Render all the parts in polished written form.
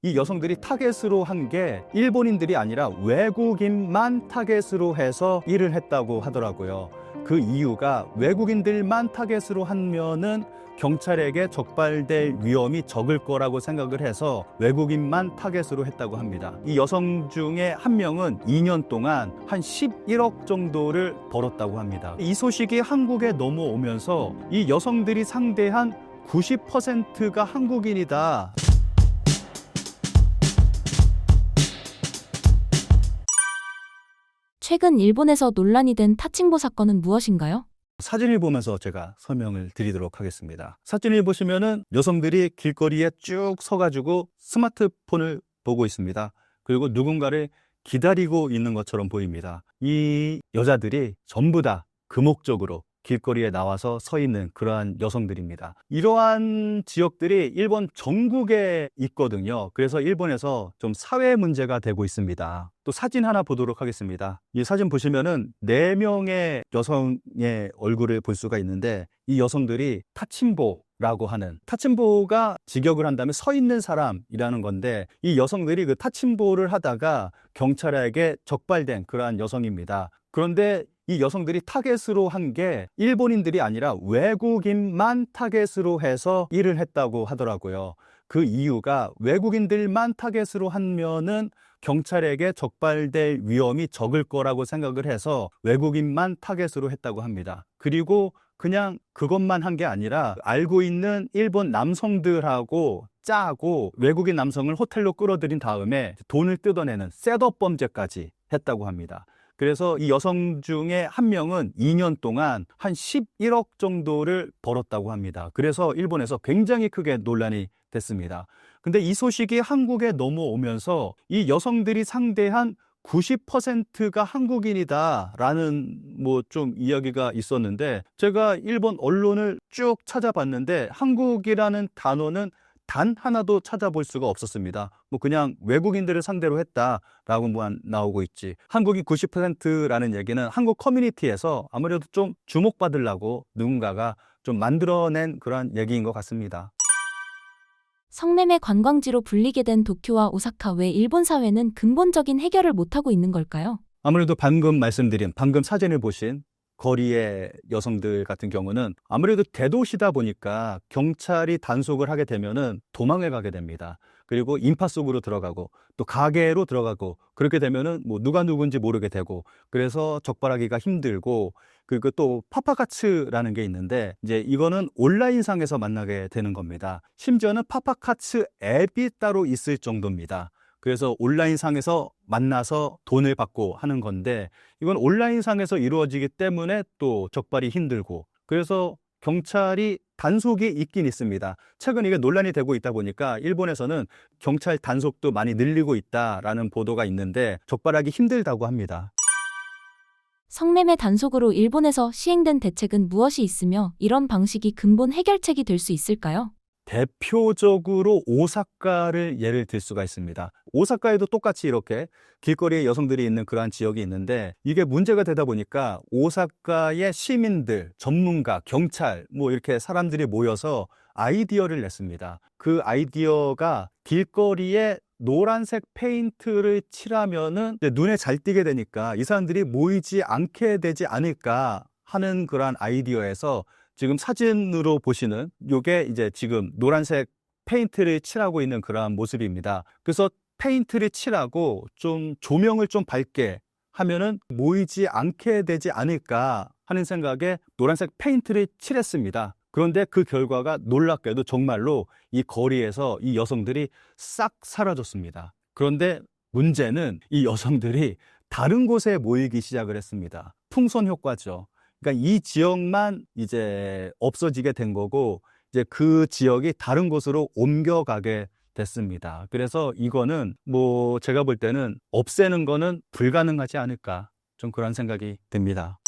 이 여성들이 타겟으로 한 게 일본인들이 아니라 외국인만 타겟으로 해서 일을 했다고 하더라고요. 그 이유가 외국인들만 타겟으로 하면은 경찰에게 적발될 위험이 적을 거라고 생각을 해서 외국인만 타겟으로 했다고 합니다. 이 여성 중에 한 명은 2년 동안 한 11억 정도를 벌었다고 합니다. 이 소식이 한국에 넘어오면서 이 여성들이 상대한 90%가 한국인이다. 최근 일본에서 논란이 된 타칭보 사건은 무엇인가요? 사진을 보면서 제가 설명을 드리도록 하겠습니다. 사진을 보시면은 여성들이 길거리에 쭉 서가지고 스마트폰을 보고 있습니다. 그리고 누군가를 기다리고 있는 것처럼 보입니다. 이 여자들이 전부 다 금옥적으로 길거리에 나와서 서 있는 그러한 여성들입니다. 이러한 지역들이 일본 전국에 있거든요. 그래서 일본에서 좀 사회 문제가 되고 있습니다. 또 사진 하나 보도록 하겠습니다. 이 사진 보시면은 4명의 여성의 얼굴을 볼 수가 있는데 이 여성들이 타친보라고 하는, 타친보가 직역을 한다면 서 있는 사람이라는 건데 이 여성들이 그 타친보를 하다가 경찰에게 적발된 그러한 여성입니다. 그런데 이 여성들이 타겟으로 한 게 일본인들이 아니라 외국인만 타겟으로 해서 일을 했다고 하더라고요. 그 이유가 외국인들만 타겟으로 하면은 경찰에게 적발될 위험이 적을 거라고 생각을 해서 외국인만 타겟으로 했다고 합니다. 그리고 그냥 그것만 한 게 아니라 알고 있는 일본 남성들하고 짜고 외국인 남성을 호텔로 끌어들인 다음에 돈을 뜯어내는 셋업 범죄까지 했다고 합니다. 그래서 이 여성 중에 한 명은 2년 동안 한 11억 정도를 벌었다고 합니다. 그래서 일본에서 굉장히 크게 논란이 됐습니다. 근데 이 소식이 한국에 넘어오면서 이 여성들이 상대한 90%가 한국인이다라는 뭐 좀 이야기가 있었는데 제가 일본 언론을 쭉 찾아봤는데 한국이라는 단어는 단 하나도 찾아볼 수가 없었습니다. 뭐 그냥 외국인들을 상대로 했다라고만 나오고 있지. 한국이 90%라는 얘기는 한국 커뮤니티에서 아무래도 좀 주목받으려고 누군가가 좀 만들어낸 그런 얘기인 것 같습니다. 성매매 관광지로 불리게 된 도쿄와 오사카, 왜 일본 사회는 근본적인 해결을 못하고 있는 걸까요? 아무래도 방금 사진을 보신 거리의 여성들 같은 경우는 아무래도 대도시다 보니까 경찰이 단속을 하게 되면은 도망을 가게 됩니다. 그리고 인파 속으로 들어가고 또 가게로 들어가고 그렇게 되면은 뭐 누가 누군지 모르게 되고 그래서 적발하기가 힘들고 그리고 또 파파카츠라는 게 있는데 이제 이거는 온라인상에서 만나게 되는 겁니다. 심지어는 파파카츠 앱이 따로 있을 정도입니다. 그래서 온라인상에서 만나서 돈을 받고 하는 건데 이건 온라인상에서 이루어지기 때문에 또 적발이 힘들고 그래서 경찰이 단속이 있긴 있습니다. 최근 이게 논란이 되고 있다 보니까 일본에서는 경찰 단속도 많이 늘리고 있다라는 보도가 있는데 적발하기 힘들다고 합니다. 성매매 단속으로 일본에서 시행된 대책은 무엇이 있으며 이런 방식이 근본 해결책이 될 수 있을까요? 대표적으로 오사카를 예를 들 수가 있습니다. 오사카에도 똑같이 이렇게 길거리에 여성들이 있는 그러한 지역이 있는데 이게 문제가 되다 보니까 오사카의 시민들, 전문가, 경찰 뭐 이렇게 사람들이 모여서 아이디어를 냈습니다. 그 아이디어가 길거리에 노란색 페인트를 칠하면은 이제 눈에 잘 띄게 되니까 이 사람들이 모이지 않게 되지 않을까 하는 그러한 아이디어에서 지금 사진으로 보시는 요게 이제 지금 노란색 페인트를 칠하고 있는 그러한 모습입니다. 그래서 페인트를 칠하고 좀 조명을 좀 밝게 하면은 모이지 않게 되지 않을까 하는 생각에 노란색 페인트를 칠했습니다. 그런데 그 결과가 놀랍게도 정말로 이 거리에서 이 여성들이 싹 사라졌습니다. 그런데 문제는 이 여성들이 다른 곳에 모이기 시작을 했습니다. 풍선 효과죠. 그러니까 이 지역만 이제 없어지게 된 거고 이제 그 지역이 다른 곳으로 옮겨가게 됐습니다. 그래서 이거는 뭐 제가 볼 때는 없애는 거는 불가능하지 않을까 좀 그런 생각이 듭니다.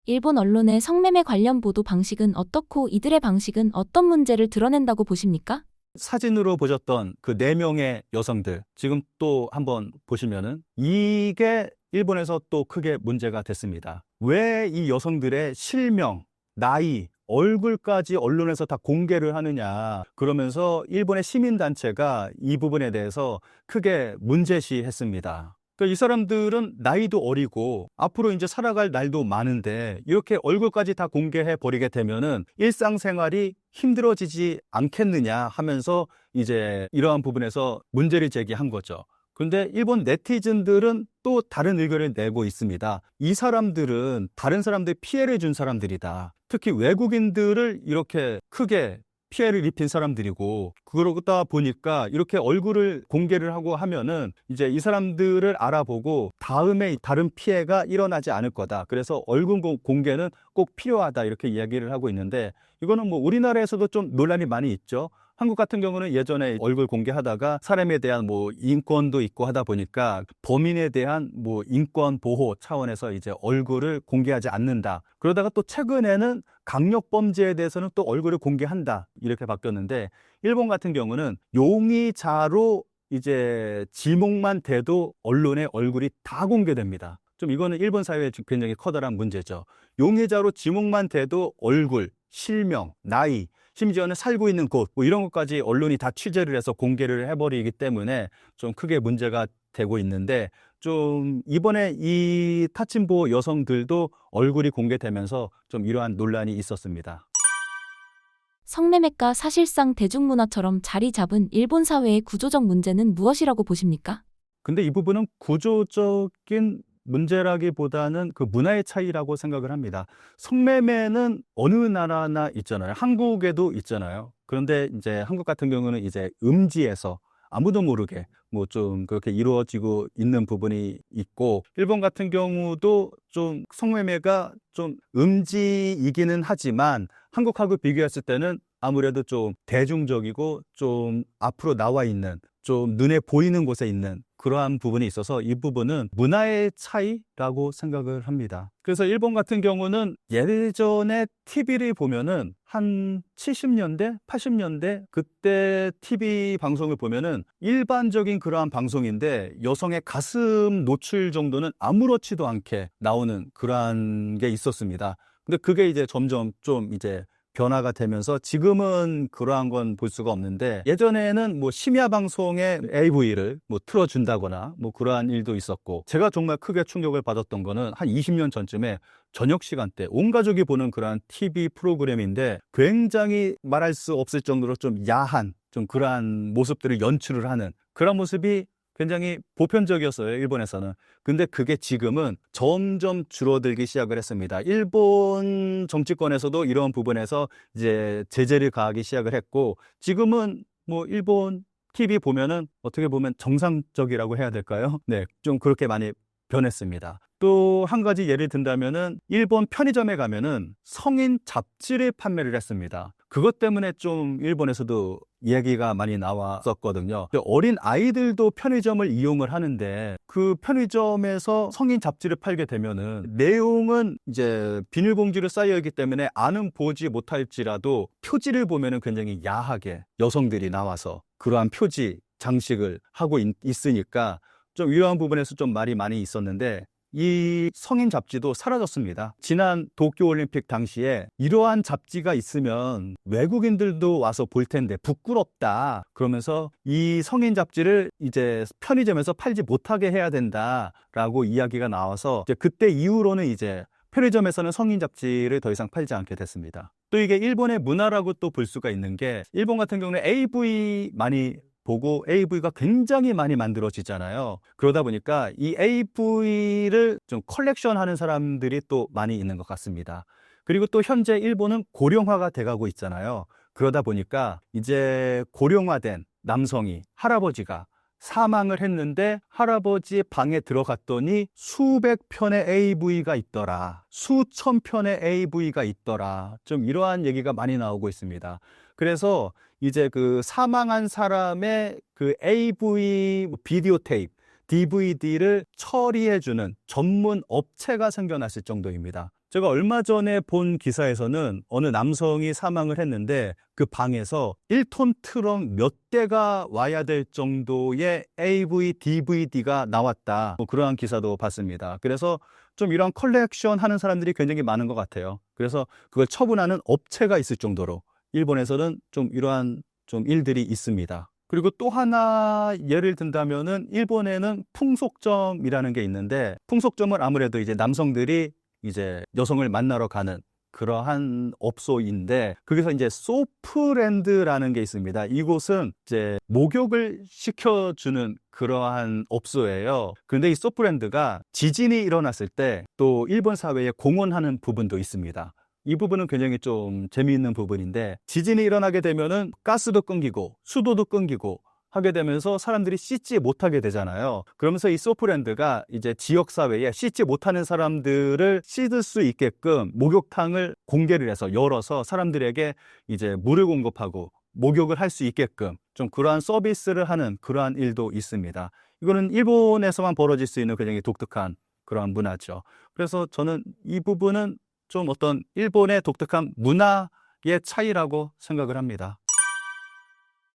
일본 언론의 성매매 관련 보도 방식은 어떻고 이들의 방식은 어떤 문제를 드러낸다고 보십니까? 사진으로 보셨던 그 4명의 여성들 지금 또 한번 보시면은 이게 일본에서 또 크게 문제가 됐습니다. 왜 이 여성들의 실명, 나이, 얼굴까지 언론에서 다 공개를 하느냐, 그러면서 일본의 시민단체가 이 부분에 대해서 크게 문제시했습니다. 그러니까 이 사람들은 나이도 어리고 앞으로 이제 살아갈 날도 많은데 이렇게 얼굴까지 다 공개해 버리게 되면은 일상생활이 힘들어지지 않겠느냐 하면서 이제 이러한 부분에서 문제를 제기한 거죠. 근데 일본 네티즌들은 또 다른 의견을 내고 있습니다. 이 사람들은 다른 사람들 피해를 준 사람들이다. 특히 외국인들을 이렇게 크게 피해를 입힌 사람들이고, 그러다 보니까 이렇게 얼굴을 공개를 하고 하면은 이제 이 사람들을 알아보고 다음에 다른 피해가 일어나지 않을 거다. 그래서 얼굴 공개는 꼭 필요하다, 이렇게 이야기를 하고 있는데, 이거는 뭐 우리나라에서도 좀 논란이 많이 있죠. 한국 같은 경우는 예전에 얼굴 공개하다가 사람에 대한 뭐 인권도 있고 하다 보니까 범인에 대한 뭐 인권 보호 차원에서 이제 얼굴을 공개하지 않는다. 그러다가 또 최근에는 강력 범죄에 대해서는 또 얼굴을 공개한다, 이렇게 바뀌었는데, 일본 같은 경우는 용의자로 이제 지목만 돼도 언론에 얼굴이 다 공개됩니다. 좀 이거는 일본 사회에 굉장히 커다란 문제죠. 용의자로 지목만 돼도 얼굴, 실명, 나이, 심지어는 살고 있는 곳, 뭐 이런 것까지 언론이 다 취재를 해서 공개를 해버리기 때문에 좀 크게 문제가 되고 있는데, 좀 이번에 이 타친보 여성들도 얼굴이 공개되면서 좀 이러한 논란이 있었습니다. 성매매가 사실상 대중문화처럼 자리 잡은 일본 사회의 구조적 문제는 무엇이라고 보십니까? 근데 이 부분은 구조적인 문제라기보다는 그 문화의 차이라고 생각을 합니다. 성매매는 어느 나라나 있잖아요. 한국에도 있잖아요. 그런데 이제 한국 같은 경우는 이제 음지에서 아무도 모르게 뭐 좀 그렇게 이루어지고 있는 부분이 있고, 일본 같은 경우도 좀 성매매가 좀 음지이기는 하지만 한국하고 비교했을 때는 아무래도 좀 대중적이고 좀 앞으로 나와 있는, 좀 눈에 보이는 곳에 있는 그러한 부분이 있어서 이 부분은 문화의 차이라고 생각을 합니다. 그래서 일본 같은 경우는 예전에 TV를 보면은 한 70년대, 80년대 그때 TV 방송을 보면은 일반적인 그러한 방송인데 여성의 가슴 노출 정도는 아무렇지도 않게 나오는 그러한 게 있었습니다. 근데 그게 이제 점점 좀 이제 변화가 되면서 지금은 그러한 건 볼 수가 없는데, 예전에는 뭐 심야 방송에 AV를 뭐 틀어준다거나 뭐 그러한 일도 있었고, 제가 정말 크게 충격을 받았던 거는 한 20년 전쯤에 저녁 시간대 온 가족이 보는 그러한 TV 프로그램인데 굉장히 말할 수 없을 정도로 좀 야한, 좀 그러한 모습들을 연출을 하는 그런 모습이 굉장히 보편적이었어요, 일본에서는. 근데 그게 지금은 점점 줄어들기 시작을 했습니다. 일본 정치권에서도 이런 부분에서 이제 제재를 가하기 시작을 했고, 지금은 뭐 일본 TV 보면은 어떻게 보면 정상적이라고 해야 될까요? 네, 좀 그렇게 많이 변했습니다. 또 한 가지 예를 든다면은 일본 편의점에 가면은 성인 잡지를 판매를 했습니다. 그것 때문에 좀 일본에서도 얘기가 많이 나왔었거든요. 어린 아이들도 편의점을 이용을 하는데 그 편의점에서 성인 잡지를 팔게 되면은 내용은 이제 비닐봉지로 쌓여 있기 때문에 안은 보지 못할지라도 표지를 보면은 굉장히 야하게 여성들이 나와서 그러한 표지 장식을 하고 있으니까 좀 이러한 부분에서 좀 말이 많이 있었는데, 이 성인 잡지도 사라졌습니다. 지난 도쿄올림픽 당시에 이러한 잡지가 있으면 외국인들도 와서 볼 텐데 부끄럽다, 그러면서 이 성인 잡지를 이제 편의점에서 팔지 못하게 해야 된다라고 이야기가 나와서 이제 그때 이후로는 이제 편의점에서는 성인 잡지를 더 이상 팔지 않게 됐습니다. 또 이게 일본의 문화라고 또 볼 수가 있는 게, 일본 같은 경우는 AV 많이 보고 AV가 굉장히 많이 만들어지잖아요. 그러다 보니까 이 AV를 좀 컬렉션하는 사람들이 또 많이 있는 것 같습니다. 그리고 또 현재 일본은 고령화가 돼가고 있잖아요. 그러다 보니까 이제 고령화된 남성이, 할아버지가 사망을 했는데 할아버지 방에 들어갔더니 수백 편의 AV가 있더라, 수천 편의 AV가 있더라, 좀 이러한 얘기가 많이 나오고 있습니다. 그래서 이제 그 사망한 사람의 그 AV 비디오 테이프, DVD를 처리해주는 전문 업체가 생겨났을 정도입니다. 제가 얼마 전에 본 기사에서는 어느 남성이 사망을 했는데 그 방에서 1톤 트럭 몇 대가 와야 될 정도의 AV, DVD가 나왔다, 뭐 그러한 기사도 봤습니다. 그래서 좀 이런 컬렉션 하는 사람들이 굉장히 많은 것 같아요. 그래서 그걸 처분하는 업체가 있을 정도로 일본에서는 좀 이러한 좀 일들이 있습니다. 그리고 또 하나 예를 든다면은 일본에는 풍속점이라는 게 있는데, 풍속점은 아무래도 이제 남성들이 이제 여성을 만나러 가는 그러한 업소인데, 거기서 이제 소프랜드라는 게 있습니다. 이곳은 이제 목욕을 시켜주는 그러한 업소예요. 그런데 이 소프랜드가 지진이 일어났을 때 또 일본 사회에 공헌하는 부분도 있습니다. 이 부분은 굉장히 좀 재미있는 부분인데, 지진이 일어나게 되면은 가스도 끊기고 수도도 끊기고 하게 되면서 사람들이 씻지 못하게 되잖아요. 그러면서 이 소프랜드가 이제 지역 사회에 씻지 못하는 사람들을 씻을 수 있게끔 목욕탕을 공개를 해서 열어서 사람들에게 이제 물을 공급하고 목욕을 할 수 있게끔 좀 그러한 서비스를 하는 그러한 일도 있습니다. 이거는 일본에서만 벌어질 수 있는 굉장히 독특한 그러한 문화죠. 그래서 저는 이 부분은 좀 어떤 일본의 독특한 문화의 차이라고 생각을 합니다.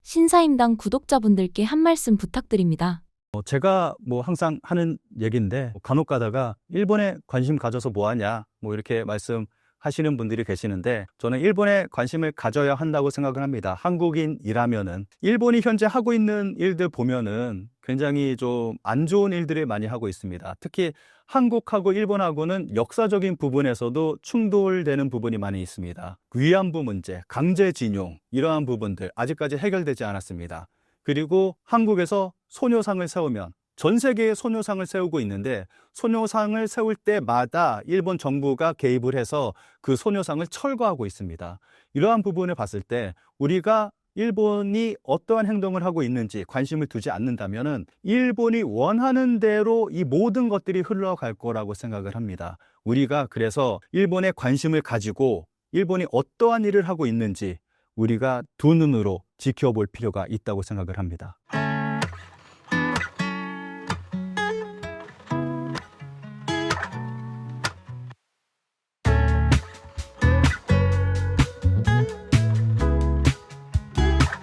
신사임당 구독자분들께 한 말씀 부탁드립니다. 제가 뭐 항상 하는 얘기인데, 간혹 가다가 일본에 관심 가져서 뭐 하냐 뭐 이렇게 말씀하시는 분들이 계시는데, 저는 일본에 관심을 가져야 한다고 생각을 합니다. 한국인이라면은 일본이 현재 하고 있는 일들 보면은 굉장히 좀 안 좋은 일들을 많이 하고 있습니다. 특히 한국하고 일본하고는 역사적인 부분에서도 충돌되는 부분이 많이 있습니다. 위안부 문제, 강제징용, 이러한 부분들 아직까지 해결되지 않았습니다. 그리고 한국에서 소녀상을 세우면 전 세계에 소녀상을 세우고 있는데, 소녀상을 세울 때마다 일본 정부가 개입을 해서 그 소녀상을 철거하고 있습니다. 이러한 부분을 봤을 때 우리가 일본이 어떠한 행동을 하고 있는지 관심을 두지 않는다면은 일본이 원하는 대로 이 모든 것들이 흘러갈 거라고 생각을 합니다. 우리가 그래서 일본에 관심을 가지고 일본이 어떠한 일을 하고 있는지 우리가 두 눈으로 지켜볼 필요가 있다고 생각을 합니다.